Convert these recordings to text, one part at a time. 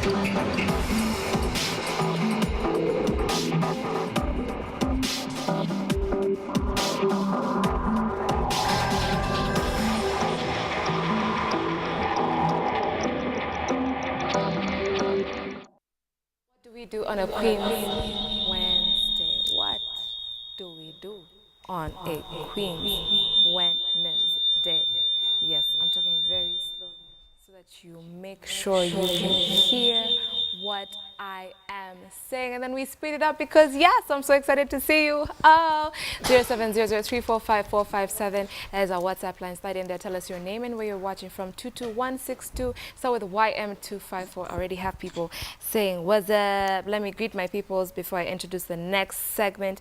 We do on a Queen's Wednesday. What do we do on a Queen's Wednesday? Yes, I'm talking very slowly so that you make sure you can hear what I am saying, and then we speed it up because yes, I'm so excited to see you. Oh, 0700345457 as our WhatsApp line. Slide in there, tell us your name and where you're watching from. 22162. Start with YM254. Already have people saying what's up. Let me greet my peoples before I introduce the next segment.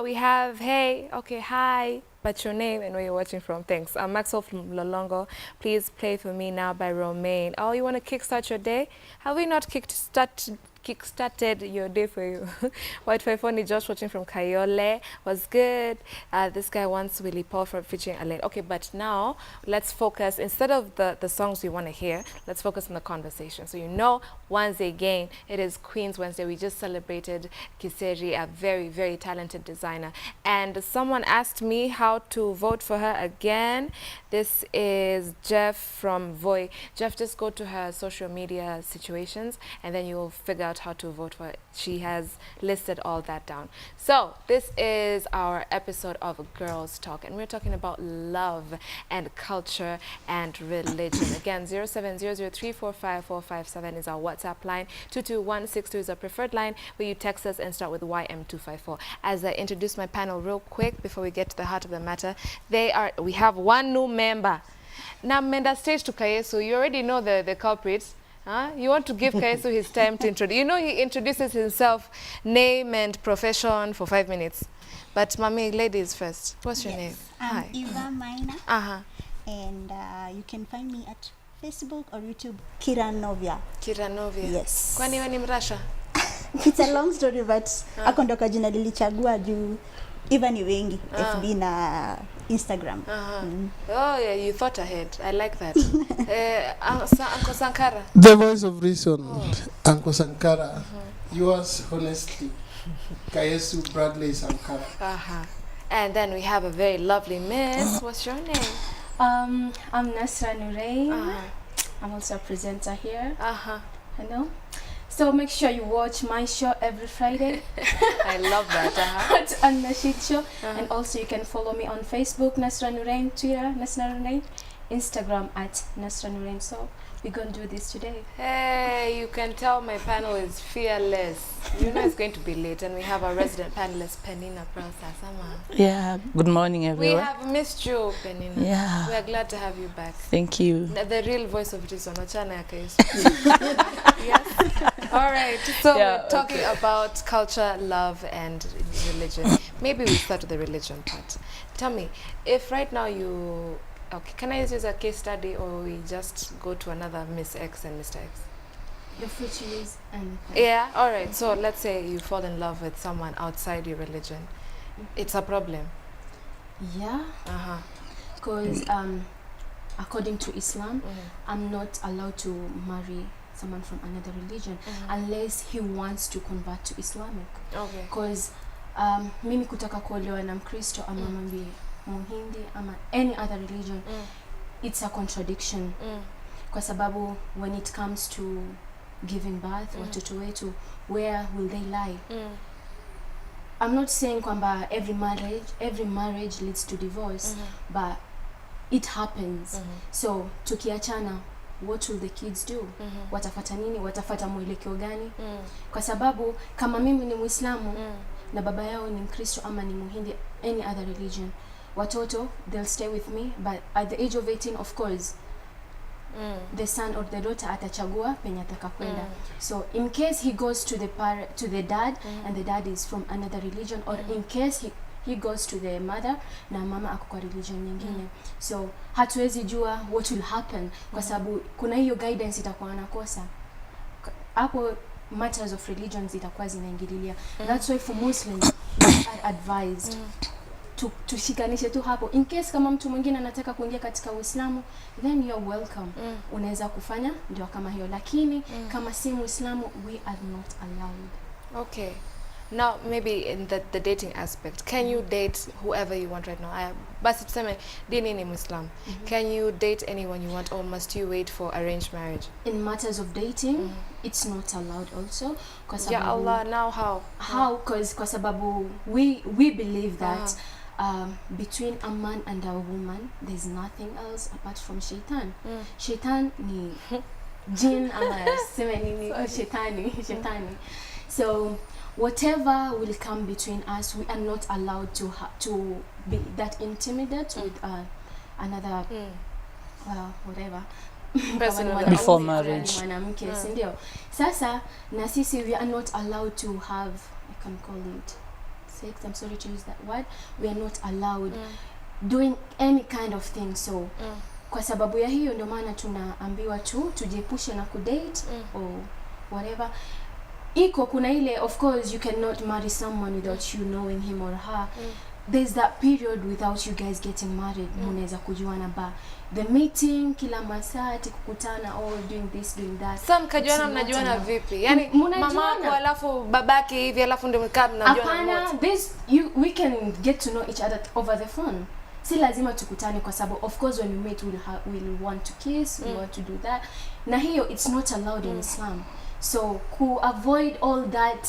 We have hey, okay, hi. But your name and where you're watching from. Thanks. I'm Maxwell from Lolongo. Please play for me now by Romaine. Oh, you want to kickstart your day? Have we not kickstarted your day for you? Y254 is just watching from Kayole. Was good. This guy wants Willie Paul for featuring Alain. Okay, but now let's focus. Instead of the songs we want to hear, let's focus on the conversation. So you know, once again, it is Queen's Wednesday. We just celebrated Kiseri, a very, very talented designer. And someone asked me how to vote for her again. This is Jeff from Voi. Jeff, just go to her social media situations and then you'll figure out how to vote for it. She has listed all that down. So this is our episode of Girls Talk, and we're talking about love and culture and religion. Again, 0700345457 is our WhatsApp line. 22162 is our preferred line where you text us and start with YM254. As I introduce my panel real quick before we get to the heart of the matter, we have one new member. Now, Menda stage to Kayesu, you already know the culprits. Huh? You want to give Kayesu his time to introduce. You know, he introduces himself, name and profession for 5 minutes. But Mami, ladies first. What's your name? I'm Eva Maina. And you can find me at Facebook or YouTube, Kiranovia. Kiranovia. Yes. Kwani wewe ni Mrasha? It's a long story, but ako ndo jina nilichagua juu Eva ni wengi, FB na Instagram. Oh yeah, you thought ahead. I like that. Uncle Sankara. The voice of reason, Uncle Sankara. Yours, honestly, Kayesu Bradley Sankara. And then we have a very lovely miss. What's your name? I'm Nasra Nurain. I'm also a presenter here. Hello. So make sure you watch my show every Friday. I love that. On Nashid Show. And also you can follow me on Facebook, Nasra Nurain, Twitter, Nasra Nurain, Instagram at Nasra Nurain. So we're going to do this today. Hey, you can tell my panel is fearless. You know it's going to be late, and we have our resident panelist, Penina Prasasama. Yeah, good morning, everyone. We have missed you, Penina. Yeah. We are glad to have you back. Thank you. The real voice of reason. Yes. All right. So we're talking about culture, love, and religion. Maybe we start with the religion part. Tell me, if right now you... Okay, can I use a case study, or we just go to another Miss X and Mr. X? The futures and... Yeah, all right. So let's say you fall in love with someone outside your religion. It's a problem. Yeah. Because according to Islam, I'm not allowed to marry someone from another religion unless he wants to convert to Islamic. Okay. Because mimi kutaka kuolewa na Mkristo ama mambi Muhindi ama any other religion, it's a contradiction. Kwa sababu when it comes to giving birth, watoto wetu, where will they lie? I'm not saying kwamba every marriage leads to divorce, but it happens. So tukiachana, what will the kids do? Watafata nini? Watafata mwelekeo gani? Kwa sababu kama mimi ni Muislamu na baba yao ni Mkristo ama ni Muhindi, any other religion, watoto, they'll stay with me, but at the age of 18, of course, the son or the daughter atachagua penye atakakwenda. So in case he goes to the dad, and the dad is from another religion, or in case he goes to the mother na mama ako kwa religion nyingine, so hatuwezi jua what will happen kwa sababu kuna hiyo guidance itakuwa nakosa hapo. Matters of religions itakuwa zinaingililia. That's why for Muslims are advised tushikanishe tu hapo. In case kama mtu mwingine anataka kuingia katika Uislamu, then you're welcome. Unaweza kufanya ndio kama hiyo, lakini kama si Muislamu, we are not allowed. Okay. Now, maybe in the dating aspect, can you date whoever you want right now? Basi tuseme dini ni Muslim. Can you date anyone you want, or must you wait for arranged marriage? In matters of dating, it's not allowed also. Ya Allah, now how? How? Because kwa sababu we believe that between a man and a woman, there's nothing else apart from shaitan. Shaitan ni jinn ama seme nini, shetani. So whatever will come between us, we are not allowed to be that intimate with another whatever before marriage. Mwanamke, ndio. Sasa na sisi, we are not allowed to have, I can call it sex, I'm sorry to use that word. We are not allowed doing any kind of thing. So kwa sababu ya hiyo ndio maana tunaambiwa tujiepushe na kudate or whatever. Iko kuna ile, of course you cannot marry someone without you knowing him or her. There's that period without you guys getting married. Mnaweza kujuana ba the meeting kila masaa kukutana, or doing this doing that. Some kajuana mnajuana vipi? Yani mamako alafu babaki hivi alafu ndio mkaa mnajuana wote. This we can get to know each other over the phone. Si lazima tukutane kwa sababu of course when we meet we'll want to kiss, we want to do that. Na hiyo it's not allowed in Islam. So to avoid all that,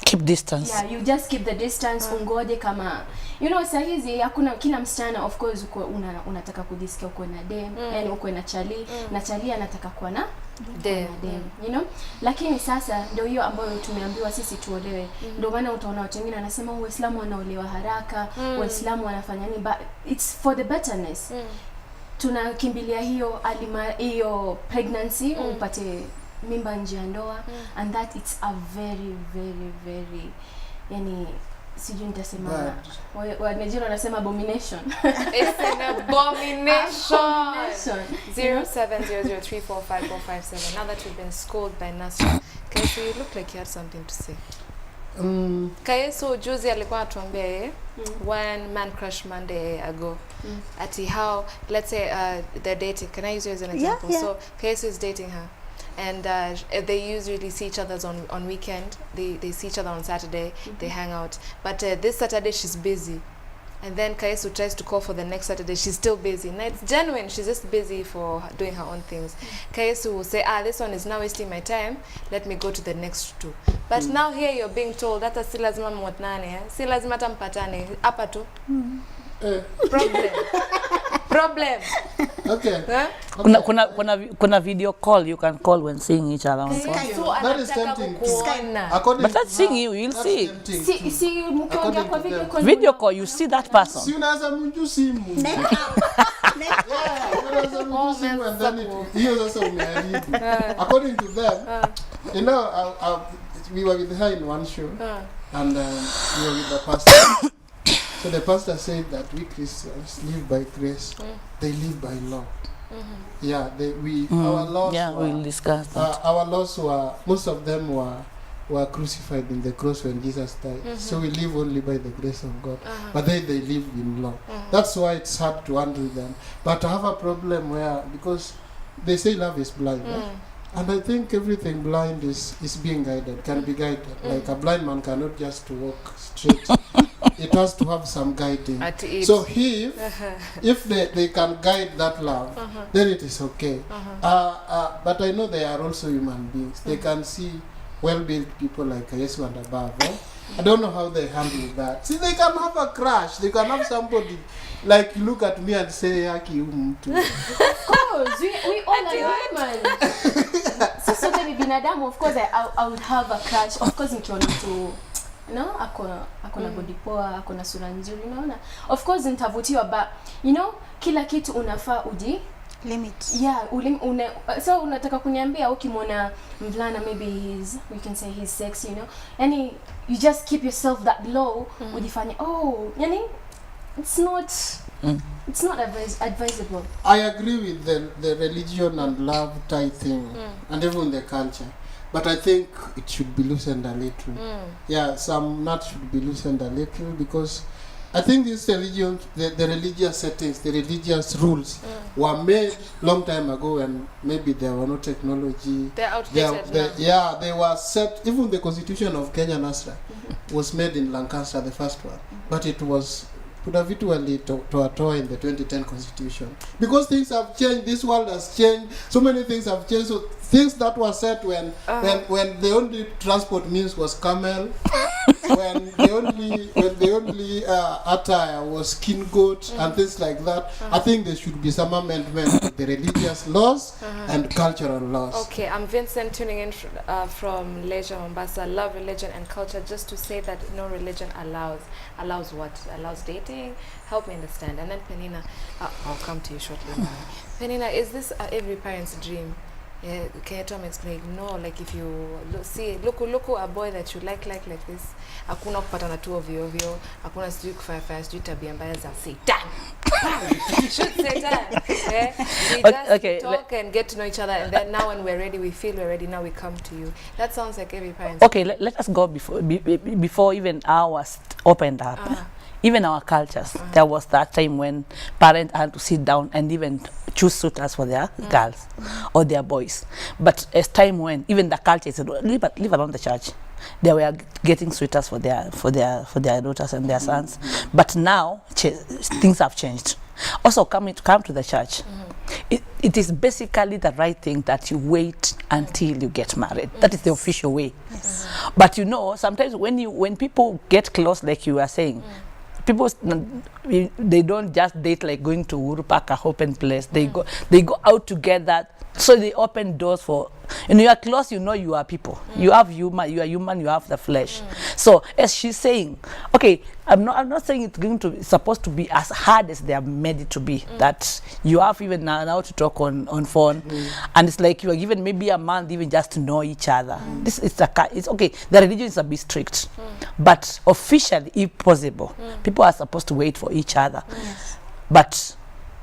keep distance. Yeah, you just keep the distance. Ungoje kama saa hizi hakuna kila msichana, of course uko unataka kujisikia uko na dem, yani uko na chali na chali anataka kuwa na dem, lakini sasa ndio hiyo ambayo tumeambiwa sisi tuolewe. Ndio maana utaona watu wengine wanasema Waislamu wanaolewa haraka, Waislamu wanafanya nini, but it's for the betterness. Tunakimbilia hiyo pregnancy, upate mimba nje ya ndoa, and that it's a very very very, yani sijui nitasema wa Nigeria wanasema abomination. It's an abomination. 0700345457. Now that we've been schooled by Nasra, okay, so you look like you had something to say. So juzi alikuwa atuambia one man crush Monday ago. Ati how, let's say they're dating. Can I use you as an example? Yeah. So Kaisu is dating her, and they usually see each other on weekend. They see each other on Saturday. They hang out. But this Saturday she's busy, and then Kaisu tries to call for the next Saturday. She's still busy. Now it's genuine. She's just busy for doing her own things. Kaisu will say, this one is now wasting my time. Let me go to the next two. But now here you're being told that si lazima mwatnane, si lazima hata mpatane, hapa tu. Problem. Okay. Kuna video call you can call when seeing each other on phone. That is tempting. But that's seeing you'll see. See mkiongea kwa Video call, you see that person. Si unaweza mju simu. And then hiyo sasa umeharibu. According to them, we were with her in one show, and we were with the pastor. So the pastor said that we Christians live by grace, they live by law. Yeah, our laws. Yeah, we'll discuss that. Our laws most of them were crucified in the cross when Jesus died. So we live only by the grace of God. But they live in law. That's why it's hard to undo them. But I have a problem because they say love is blind. And I think everything blind is being guided, can be guided. Like a blind man cannot just walk straight. It has to have some guiding. So if they can guide that love, then it is okay. But I know they are also human beings. They can see well-built people like Yesu and above. I don't know how they handle that. See, they can have a crush. They can have somebody like look at me and say, "Yaki mtu." Of course, we all are human. So many binadamu. Of course, I would have a crush. Of course, nikiona mtu akona body poa, akona sura nzuri, unaona. Of course nitavutiwa, but kila kitu unafaa limit. Yeah, so unataka kuniambia ukimwona mvulana maybe we can say he's sexy, yani you just keep yourself that low, ujifanye yani it's not advisable. I agree with the religion and love tie thing and even the culture. but I think it should be loosened a little. Yeah, some nuts should be loosened a little, because I think these religions, the religious settings, the religious rules were made long time ago, and maybe there were no technology. They're outdated now. Yeah, they were set. Even the Constitution of Kenya Nasra was made in Lancaster, the first one, but it was put eventually to in the 2010 Constitution, because things have changed. This world has changed. So many things have changed. So things that were set when the only transport means was camel. when the only attire was skin goat and things like that. I think there should be some amendment to the religious laws and cultural laws. Okay, I'm Vincent, tuning in from Leisure Mombasa. Love, religion and culture. Just to say that no religion allows what? Allows dating? Help me understand. And then Penina, I'll come to you shortly. Penina, is this every parent's dream? Yeah, can you tell me, explain? No, like if you look a boy that you like this, hakuna kupatana tu ovyo ovyo, hakuna sijui kufanya sijui tabia mbaya za Satan. Shoot Satan. We just talk and get to know each other, and then now when we're ready, we feel we're ready, now we come to you. That sounds like every parent. Okay, let us go before even ours opened up. Even our cultures, there was that time when parents had to sit down and even choose suitors for their girls or their boys. But as time went, even the culture said, leave around the church. They were getting suitors for their daughters and their sons. But now things have changed. Also, come to the church. It is basically the right thing that you wait until you get married. That is the official way. But you know, sometimes when people get close, like you were saying, people, they don't just date like going to Uhuru Park, a open place. They go out together. So they open doors for, you are close, you are people. You have human, you are human, you have the flesh. So as she's saying, okay, I'm not saying it's supposed to be as hard as they are made it to be. That you have even now to talk on phone, and it's like you are given maybe a month even just to know each other. It's okay. The religion is a bit strict, but officially, if possible, people are supposed to wait for each other. But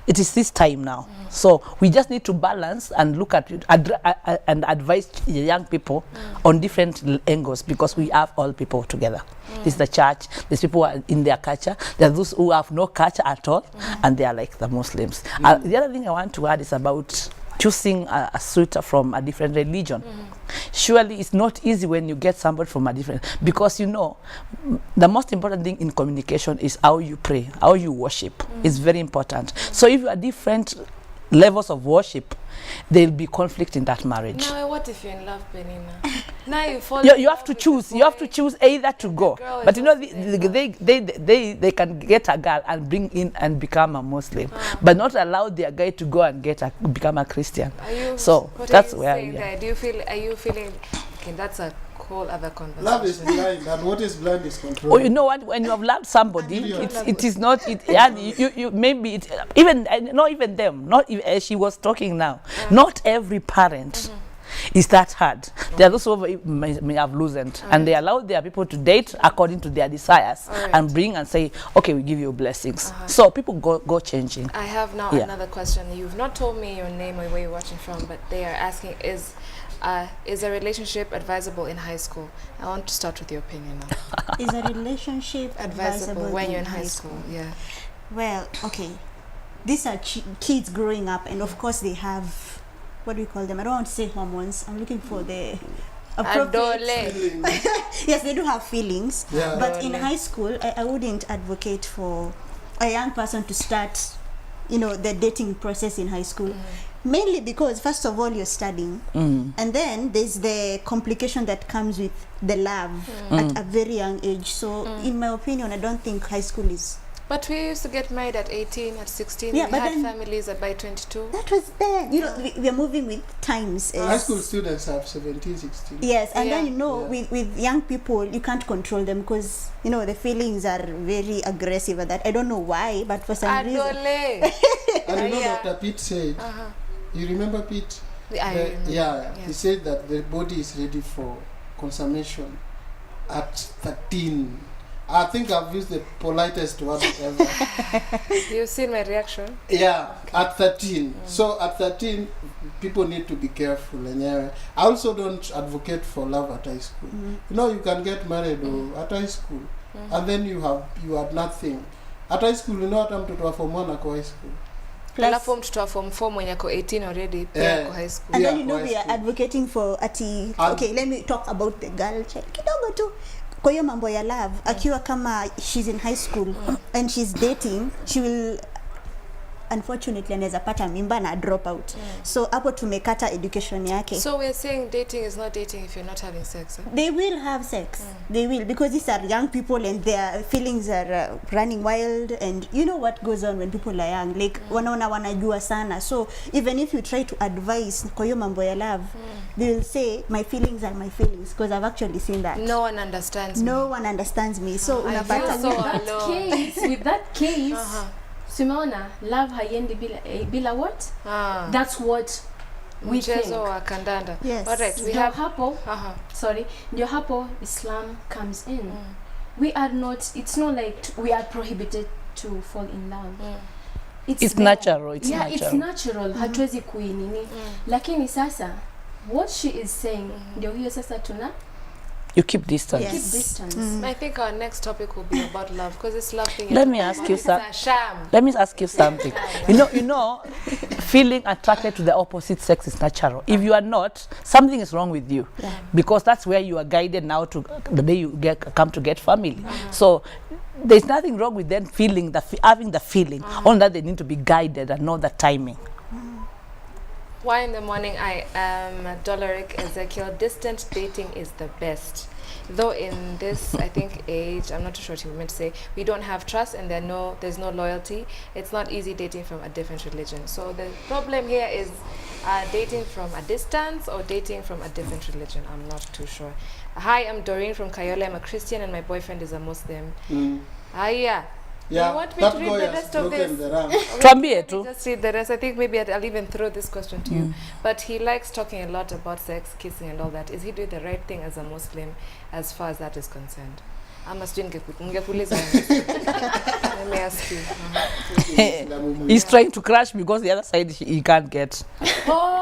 it is this time now. So we just need to balance and look at it and advise young people on different angles, because we have all people together. This is the church, there's people who are in their culture, there are those who have no culture at all, and they are like the Muslims. The other thing I want to add is about choosing a suitor from a different religion. Surely it's not easy when you get somebody from a different, because the most important thing in communication is how you pray, how you worship. It's very important. So if you are different levels of worship, there will be conflict in that marriage. Now, what if you're in love, Penina? Now you fall. You have to choose. You have to choose either to go. But they can get a girl and bring in and become a Muslim, but not allow their guy to go and become a Christian. So that's where we are. Are you feeling? Okay, that's a whole other conversation. Love is blind, and what is blind is control. Oh, you know what? When you have loved somebody, it is not. Maybe even not even them. Not even, as she was talking now. Not every parent is that hard. There are those who may have loosened, and they allow their people to date according to their desires and bring and say, okay, we give you blessings. So people go changing. I have now another question. You've not told me your name or where you're watching from, but they are asking, is a relationship advisable in high school? I want to start with your opinion now. Is a relationship advisable when you're in high school? Yeah. Well, okay. These are kids growing up, and of course they have, what do we call them? I don't want to say hormones. I'm looking for the appropriate. Yes, they do have feelings. Yeah. But in high school, I wouldn't advocate for a young person to start, the dating process in high school. Mainly because, first of all, you're studying, and then there's the complication that comes with the love at a very young age. So, in my opinion, I don't think high school is. But we used to get married at 18, at 16. Yeah, we had families at by 22. That was then. We are moving with times. High school students have 17, 16. Yes, and then, with young people, you can't control them because, the feelings are very aggressive at that. I don't know why, but for some reason. And Dr. Pete said, you remember Pete? I remember. He said that the body is ready for consummation at 13. I think I've used the politest word ever. You've seen my reaction? Yeah, at 13. So at 13, people need to be careful. And I also don't advocate for love at high school. You know, you can get married at high school, and then you have nothing. At high school, you know what I'm to form 1 ako high school. Alafu mtoto wa form 4 mwenye ako 18 already pia ako high school. And then you know we are advocating for ati okay, let me talk about the girl child kidogo tu. Kwa hiyo mambo ya love, akiwa kama she's in high school and she's dating, she will unfortunately anaweza pata mimba na drop out. So hapo tumekata education yake. So we're saying dating is not dating if you're not having sex. Huh? They will have sex. They will, because these are young people and their feelings are running wild, and you know what goes on when people are young, like wanaona wanajua sana. So even if you try to advise kwa hiyo mambo ya love, they will say my feelings are my feelings, because I've actually seen that. No one understands me. No one understands me. So unapata so with that case Simeona, love haiendi bila what? That's what we think. Mchezo wa kandanda. Yes. All right, we Ndio have hapo, sorry, ndio hapo Islam comes in. We are not, it's not like we are prohibited to fall in love. It's natural. It's natural. It's natural. Hatuwezi kuinini. Lakini sasa, what she is saying, ndio hiyo sasa you keep distance. Yes. keep distance. I think our next topic will be about love, because this love thing. Let me ask you something. It's a sham. Let me ask you something. You know, feeling attracted to the opposite sex is natural. If you are not, something is wrong with you, because that's where you are guided now to the day you come to get family. So there's nothing wrong with them feeling having the feeling. Only that they need to be guided and know the timing. Why in the morning? I am Doloric Ezekiel. Distant dating is the best. Though in this, I think, age, I'm not too sure what you meant to say, we don't have trust and there's no loyalty. It's not easy dating from a different religion. So the problem here is dating from a distance or dating from a different religion. I'm not too sure. Hi, I'm Doreen from Kayole. I'm a Christian and my boyfriend is a Muslim. Yeah. Yeah, you want me to read the rest of this? Tuambie tu. Just read the rest. I think maybe I'll even throw this question to you. But he likes talking a lot about sex, kissing and all that. Is he doing the right thing as a Muslim as far as that is concerned? I must do ngekuuliza. Let me ask you. He's trying to crash because the other side he can't get.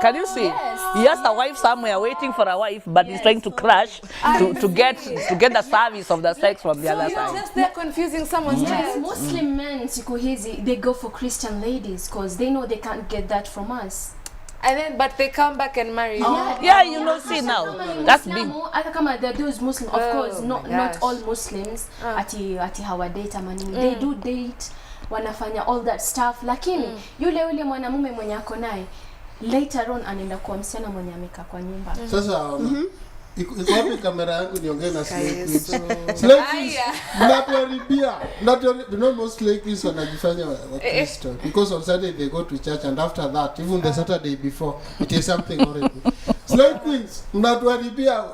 Can you see? Yes. He has a wife somewhere waiting for a wife, but he's trying to crash to get the service of the sex from the other You're side. just there confusing someone's Yes, mind. Muslim men siku hizi, they go for Christian ladies because they know they can't get that from us. And then, but they come back and marry you. Yeah, you know, see now, that's big. Hata kama those Muslim, of Oh course, my not gosh. all Muslims ati hawadate ama nini. They do date, wanafanya all that stuff, lakini yule mwanamume mwenye ako naye later on anaenda kuwa msichana mwenye amekaa kwa nyumba. Sasa iko wapi kamera yangu niongee na slave queens? Slave queens mnatuharibia. You know, most slave queens wanajifanya Wakristo because on Sunday they go to church and after that, even the Saturday before, it is something horrible. Slave queens mnatuharibia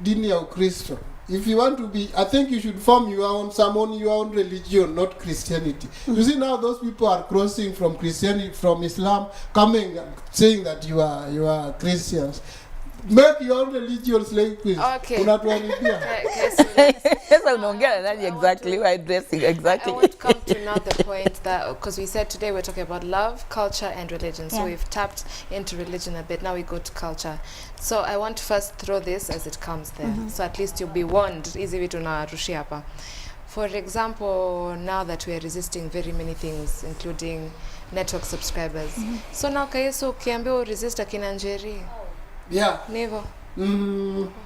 dini ya Ukristo. If you want to be, I think you should form your own religion, not Christianity. You see now those people are crossing from Christianity, from Islam, coming saying that you are Christians. Make your own religion, slave queens. Okay. Unatuharibia. Yes, I don't get that exactly. We're addressing exactly. I want to come to now the point that, because we said today we're talking about love, culture, and religion. So we've tapped into religion a bit. Now we go to culture. So I want to first throw this as it comes there. So at least you'll be warned. Easy vitu na rushia hapa. For example, now that we are resisting very many things, including network subscribers. So now Kayeso ukiambia resist akina Njeri. Yeah. Never.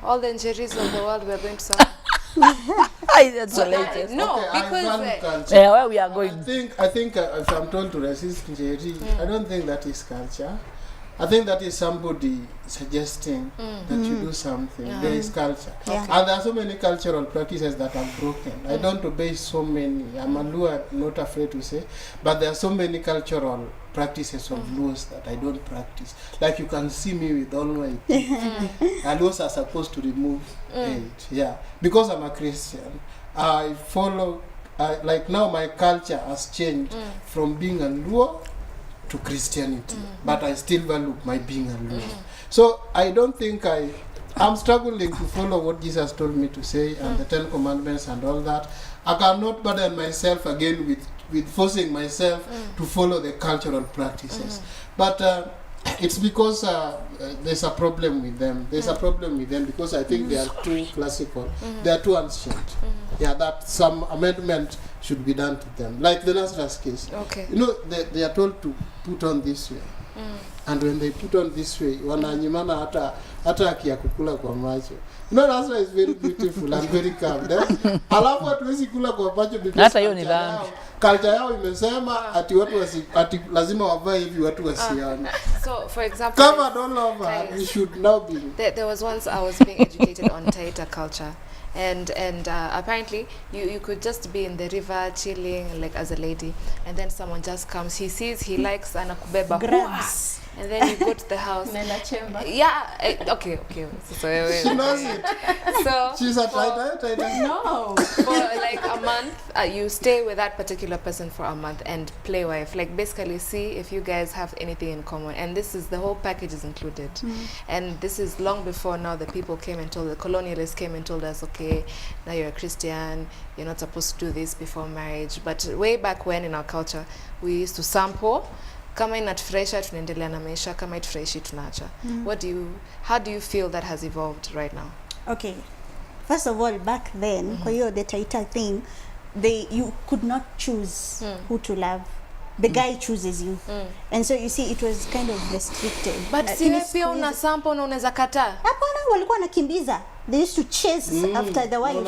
All the Njeris of the world we are going to suffer. That's the latest. No, Okay, because I value culture. Yeah, where we are going. I think if I'm told to resist Njeri, I don't think that is culture. I think that is somebody suggesting that you do something. There is culture. Yeah. And there are so many cultural practices that are broken. I don't obey so many. I'm a Luo, not afraid to say. But there are so many cultural practices of Luos that I don't practice. Like you can see me with all my teeth. And Luos are supposed to remove it. Yeah. Because I'm a Christian, I follow, like now my culture has changed from being a Luo to Christianity, but I still value my being a Luo. So I don't think I I'm struggling to follow what Jesus told me to say and the 10 Commandments and all that. I cannot burden myself again with forcing myself to follow the cultural practices. But it's because there's a problem with them. There's a problem with them because I think they are too classical. They are too ancient. Yeah, that some amendment should be done to them. Like the Nazareth case. Okay. You know, they are told to put on this way. And when they put on this way, wananyimana hata akia kukula kwa macho. You know, Nazareth is very beautiful and very calm. Alafu hatuwezi kula kwa macho because hata hiyo ni dhambi. Culture yao imesema ati lazima wavae hivi watu wasione. So, for example, Covered all over, we should now be. There was once I was being educated on Taita culture. And apparently you could just be in the river chilling like as a lady, and then someone just comes, he sees, he likes, anakubeba, Grabs. and then you go to the house. Yeah, okay. So She knows it. So She's a tighter. No. for like a month, you stay with that particular person for a month and play wife. Like basically see if you guys have anything in common. And this is the whole package is included. And this is long before now the people came and told, the colonialists came and told us, okay, now you're a Christian, you're not supposed to do this before marriage. But way back when in our culture, we used to sample. Kama inatufurahisha tunaendelea na maisha, kama itufurahishi tunaacha. How do you feel that has evolved right now? Okay, first of all, back then, kwa hiyo the Taita thing, you could not choose who to love. The guy chooses you, and so you see it was kind of restricted. But siwe pia una sample na unaweza kataa. Hapana, walikuwa nakimbiza. They used to chase after the wife.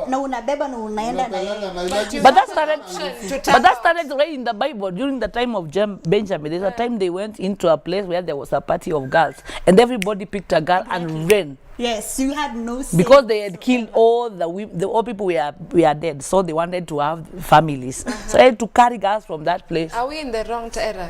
Na unabeba na unaenda na yeye. But that started right in the Bible during the time of Benjamin. There's a time they went into a place where there was a party of girls, and everybody picked a girl and ran. Yes, you had no say. Because they had killed all all people were dead, so they wanted to have families. So they had to carry girls from that place. Are we in the wrong era?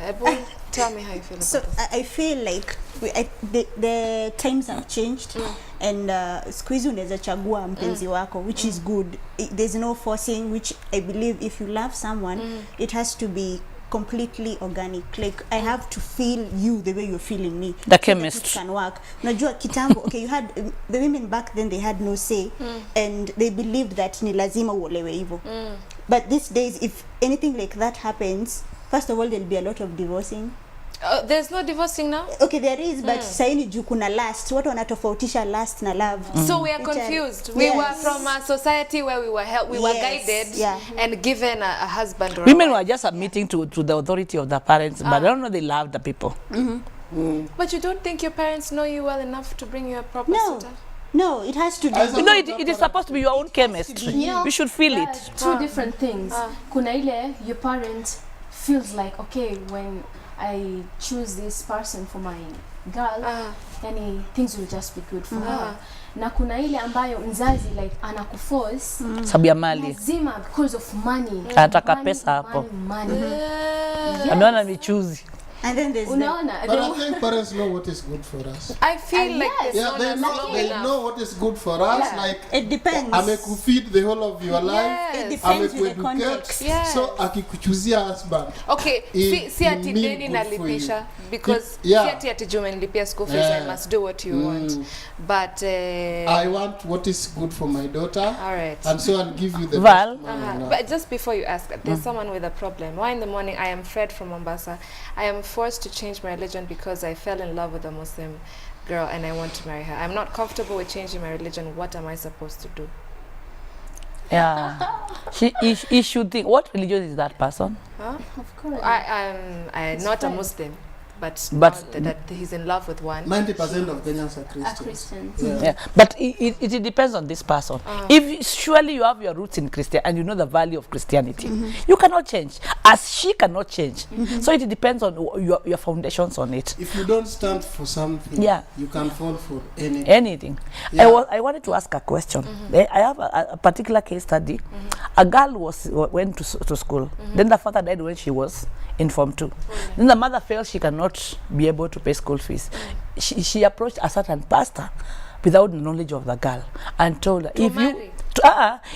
Tell me how you feel about So this. I feel like the times have changed, and siku hizi unaweza chagua mpenzi wako, which is good. There's no forcing, which I believe if you love someone, it has to be completely organic. Like I have to feel you the way you're feeling me. The It chemistry. can work. Unajua kitambo, okay, you had the women back then, they had no say, and they believed that ni lazima uolewe hivyo. But these days, if anything like that happens, first of all, there'll be a lot of divorcing. There's no divorcing now? Okay, there is, but saini juu kuna last. Watu wanatofautisha last na love. So we are confused. We were from a society where we were guided and given a husband or Women were just submitting to the authority of the parents, but I don't know they loved the people. But you don't think your parents know you well enough to bring you a proper suitor? No, it has to do. You know, it is supposed to be your own chemistry. Yeah. We should feel There are it. two different things. Kuna ile your parent feels like, okay, when I choose this person for my girl, yani things will just be good for her. Na kuna ile ambayo mzazi like anakuforce Sababu ya mali. lazima because of money. Anataka pesa hapo. Money. Ameona michuzi. And then there's But I think parents know what is good for us. I feel like yes. there's Yeah, they know what is good for us. Yeah. Like it depends. amekufeed the whole of your life. It depends with the Amekueducate. context. Yes. So akikuchuzia husband. Okay, si ati mean deni good for nalipisha you. because Yeah. si ati jume nilipia school fees, I must do what you want. But I want what is good for my daughter. all right. And so I'll give you the Val. best money now. But just before you ask, there's someone with a problem. Why in the morning I am Fred from Mombasa. I am forced to change my religion because I fell in love with a Muslim girl and I want to marry her. I'm not comfortable with changing my religion. What am I supposed to do? Yeah. He should think, what religion is that person? Huh? Of course. I'm not a Muslim, but that he's in love with one. 90% of Kenyans are Christians. Christians. Yeah. But it depends on this person. If surely you have your roots in Christian and you know the value of Christianity, you cannot change, as she cannot change. So it depends on your foundations on it. If you don't stand for something, you can fall for Anything. Yeah. I wanted to ask a question. I have a particular case study. A girl went to school. Then the father died when she was in Form 2. Then the mother felt she cannot be able to pay school fees. She approached a certain pastor without the knowledge of the girl and told her, if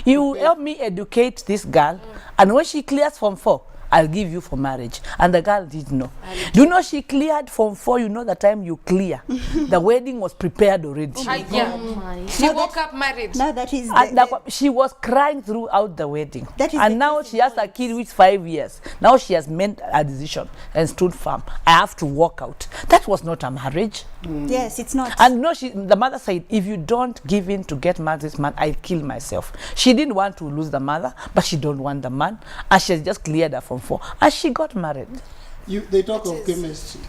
you help me educate this girl, and when she clears Form 4, I'll give you for marriage. And the girl didn't know. Do you know she cleared Form 4? You know the time you clear. The wedding was prepared already. She woke up married. Now that is She was crying throughout the wedding. That is and the now case she has a kid with 5 years. Now she has made a decision and stood firm. I have to walk out. That was not a marriage. yes, it's not. And no, the mother said, if you don't give in to get married this man, I'll kill myself. She didn't want to lose the mother, but she don't want the man. And she has just cleared her from 4. And she got married. They talk of chemistry.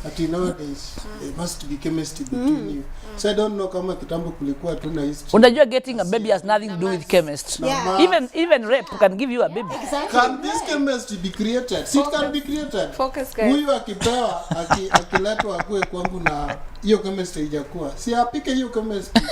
That nowadays, there must be chemistry between you. So I don't know kama kitambo kulikuwa tuna history. Unajua getting a baby has nothing to do with chemistry. Yeah. Even rape can give you a baby. Exactly. Can this chemistry be created? It can be created. Focus, guys. Huyu akipewa akiletwa akue kwangu na hiyo chemistry ijakuwa. Si apike hiyo chemistry.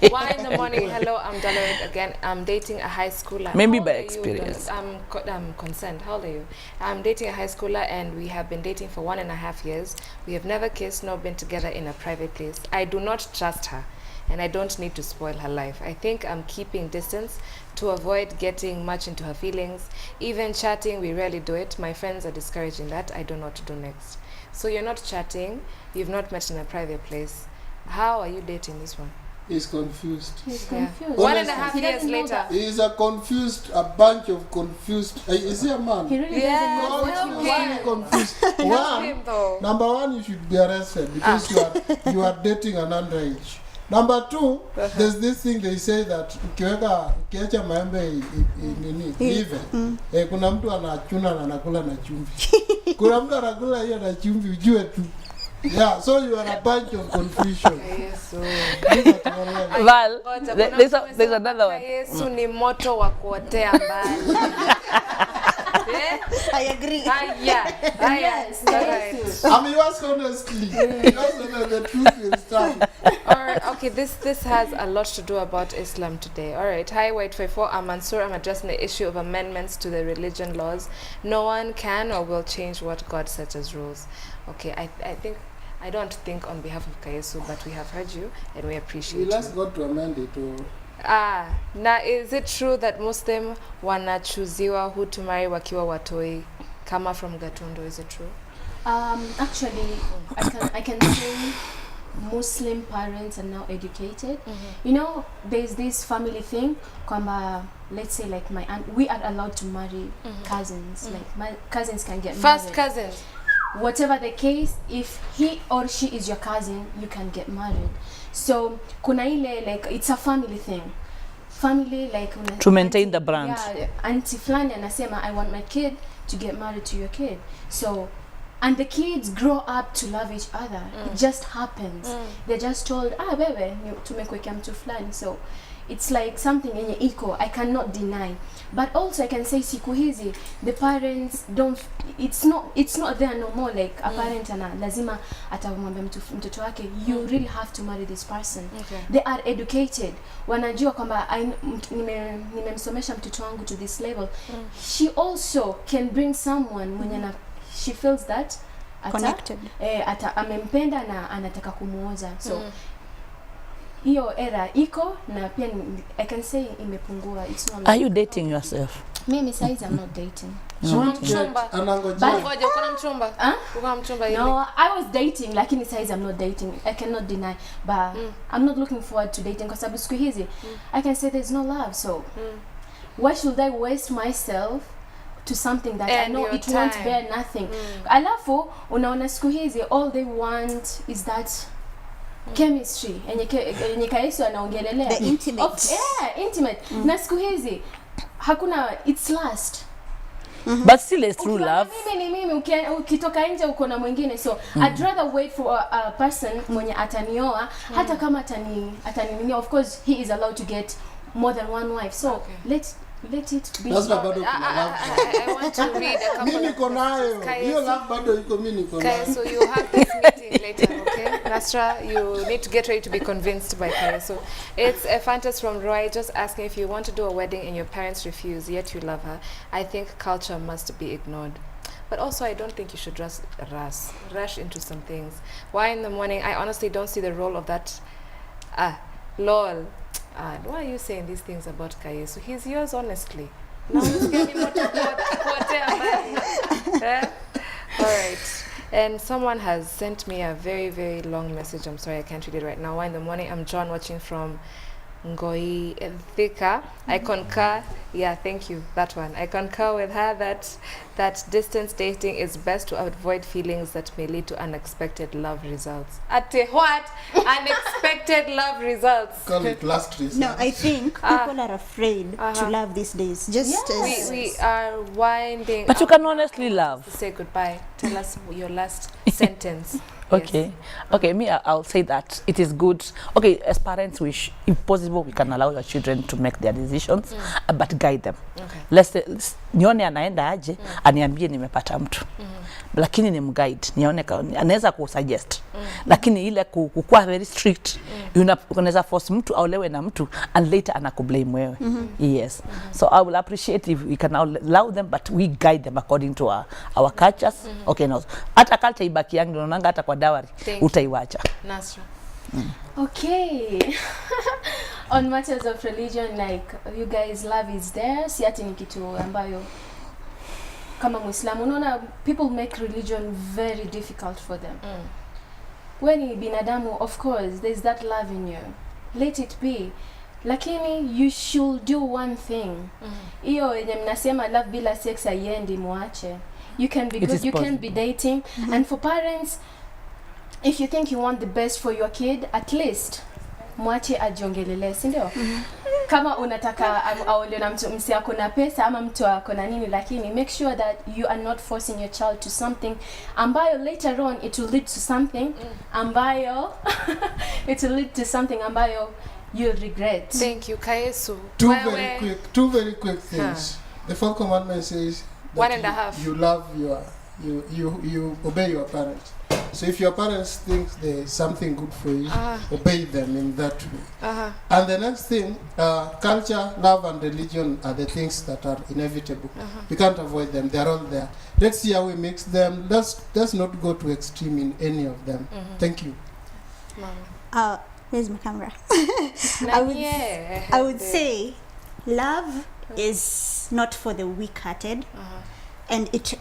Why in the morning? Hello, I'm Daloid again. I'm dating a high schooler. Maybe How by old are you? experience. I'm concerned. How old are you? I'm dating a high schooler and we have been dating for 1.5 years. We have never kissed nor been together in a private place. I do not trust her and I don't need to spoil her life. I think I'm keeping distance to avoid getting much into her feelings. Even chatting, we rarely do it. My friends are discouraging that. I don't know what to do next. So you're not chatting, you've not met in a private place. How are you dating this one? He's confused. He's confused. Honestly. 1.5 He years doesn't know later. that. He is a bunch of confused. Is he a man? He really Yeah. doesn't know what God, he you are Yeah. confused. Help him though. Number one, you should be arrested because you are dating an underage. Number two, there's this thing they say that ukiacha maembe nini ive, kuna mtu anachuna na anakula na chumvi. Kuna mtu anakula hiyo na chumvi ujue tu. Yeah, so you are a bunch of confusion. Val, there's another one. Yesu ni moto wa kuotea mbali. I agree. Yes, alright. I mean, you ask honestly. You ask honestly, the truth will stand. Alright, okay, this has a lot to do about Islam today. Alright, hi Y254, I'm Mansoor. I'm addressing the issue of amendments to the religion laws. No one can or will change what God sets as rules. Okay, I don't think on behalf of Kayesu, but we have heard you and we appreciate We'll ask you. God to amend it. Now is it true that Muslim wanachuziwa who to marry wakiwa watoi kama from Gatundo? Is it true? Actually, I can say Muslim parents are now educated. You know, there's this family thing. Let's say like my aunt, we are allowed to marry cousins. Like my cousins can get married. First cousins. Whatever the case, if he or she is your cousin, you can get married. So kuna ile like it's a family thing. Family like To maintain the brand. Yeah, auntie flani anasema I want my kid to get married to your kid. So and the kids grow up to love each other. It just happens. They're just told, bebe tumekuwekea mtu flani. So it's like something yenye iko I cannot deny. But also I can say siku hizi the parents don't, it's not there no more like a parent ana lazima atamwambia mtoto wake you really have to marry this person. Okay. They are educated, wanajua kwamba nimemsomesha mtoto wangu to this level. She also can bring someone mwenye she feels that Connected. Amempenda na anataka kumuoza. So hiyo era iko na pia I can say imepungua. It's not like, Are you dating yourself? mimi size I'm not dating. No, I was dating lakini size I'm not dating. I cannot deny, but I'm not looking forward to dating kwa sababu siku hizi I can say there's no love, so why should I waste myself to something that I know it won't bear nothing. Alafu unaona siku hizi all they want is that chemistry yenye Kayesu anaongelelea The intimate. Intimate. Na siku hizi hakuna, it's lust. But still it's true love. Mimi ukitoka nje uko na mwingine, so I'd rather wait for a person mwenye atanioa hata kama atani of course he is allowed to get more than one wife, so let it be. That's bado kuna love. I want to read a couple Mimi niko nayo. Hiyo love bado iko, mimi niko nayo. Okay, so you have this meeting later, okay? Nasra, you need to get ready to be convinced by Kaya. So it's a fantasy from Roy just asking if you want to do a wedding and your parents refuse, yet you love her. I think culture must be ignored. But also, I don't think you should rush into some things. Why in the morning? I honestly don't see the role of that. Lol. Why are you saying these things about Kayesu? He's yours, honestly. Na usikie ni moto kuotea mbali. All right. And someone has sent me a very, very long message. I'm sorry, I can't read it right now. 1 in the morning. I'm John, watching from Ngoi Thika. I concur. Yeah, thank you. That one. I concur with her that distance dating is best to avoid feelings that may lead to unexpected love results. At what? Unexpected love results. Call it last resort. No, I think people are afraid to love these days. Just as We are winding But you up can honestly love. to say goodbye. Tell us your last sentence. Okay. Yes. Okay, me, I'll say that it is good. Okay, as parents, if possible, we can allow your children to make their decisions, but guide them. Okay. Let's say, nione anaenda aje, aniambie nimepata mtu. Lakini ni mguide, nione anaweza kusuggest. Lakini ile kukuwa very strict, unaweza force mtu aulewe na mtu and later anakublame wewe. Yes. So I will appreciate if we can allow them, but we guide them according to our cultures. Okay, no. Hata culture ibaki yangu unaonanga hata kwa dowry utaiwacha. Nasra. Okay. On matters of religion, like you guys, love is there. Si ati ni kitu ambayo kama Muislamu unaona people make religion very difficult for them. When ni binadamu, of course there's that love in you. Let it be. Lakini you should do one thing. Hiyo yenye mnasema love bila sex haiendi, muache. You can be good, you can be dating. And for parents, if you think you want the best for your kid, at least mwache ajiongelele, si ndio? Kama unataka aole na mtu msi ako na pesa ama mtu ako na nini, lakini make sure that you are not forcing your child to something ambayo later on it will lead to something ambayo it will lead to something ambayo you'll regret. Thank you, Kayesu. Two very quick things. The fourth commandment says that 1.5. you love you obey your parents. So if your parents think there's something good for you, obey them in that way. And the next thing, culture, love, and religion are the things that are inevitable. We can't avoid them; they are all there. Let's see how we mix them. Let's not go to extreme in any of them. Thank you. Mama. Where's my camera? I would say love is not for the weak-hearted, and it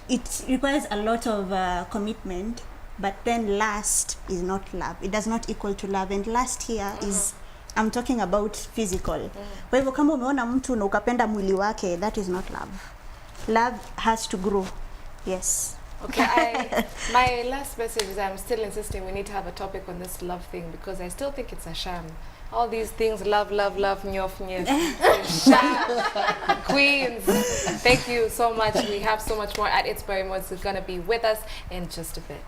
requires a lot of commitment. But then lust is not love. It does not equal to love. And lust here is, I'm talking about physical. Kwa hivyo kama umeona mtu na ukapenda mwili wake, that is not love. Love has to grow. Yes. Okay, my last message is I'm still insisting we need to have a topic on this love thing because I still think it's a sham. All these things, love, nyof, sham. Queens, thank you so much. We have so much more at It's Very Much. It's going to be with us in just a bit.